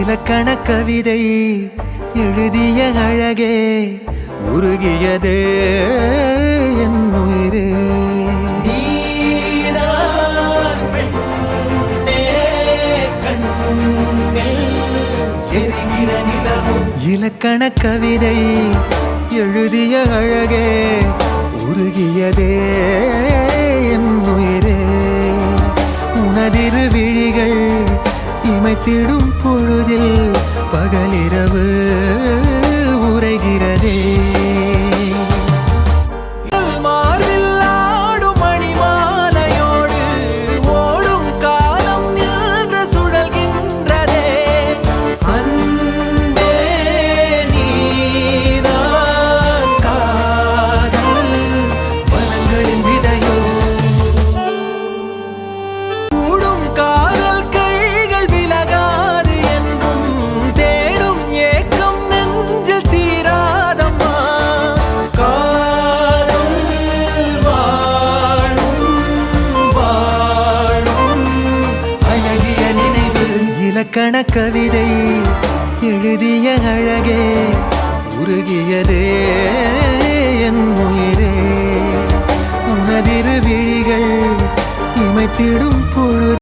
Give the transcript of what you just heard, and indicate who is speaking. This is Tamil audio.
Speaker 1: இலக்கண கவிதை எழுதிய அழகே உருகியதே என் உயிரே. இலக்கண கவிதை எழுதிய அழகே உருகியதே என் உயிரே. உனதிரு விழிகள் இமைத்திடும் பொழுதில் பகலிரவு உரைகிறதே. மார்பில் ஆடும் மணிமாலையோடு ஓடும் காலம் நின்று சுழல்கின்றதே. அன்பே நீதான் காதல் வனங்களின் விதையோ. கூடும் காதல் கைகள் விலகாது என்றும் தேடும் ஏக்கம் நெஞ்சில் தீராதம்மா. காதல் வாழும் வாழும் அழகிய நினைவில். இலக்கண கவிதை எழுதிய அழகே உருகியதே என் உயிரே. உனதிரு விழிகள் இமைத்திடும் பொழுது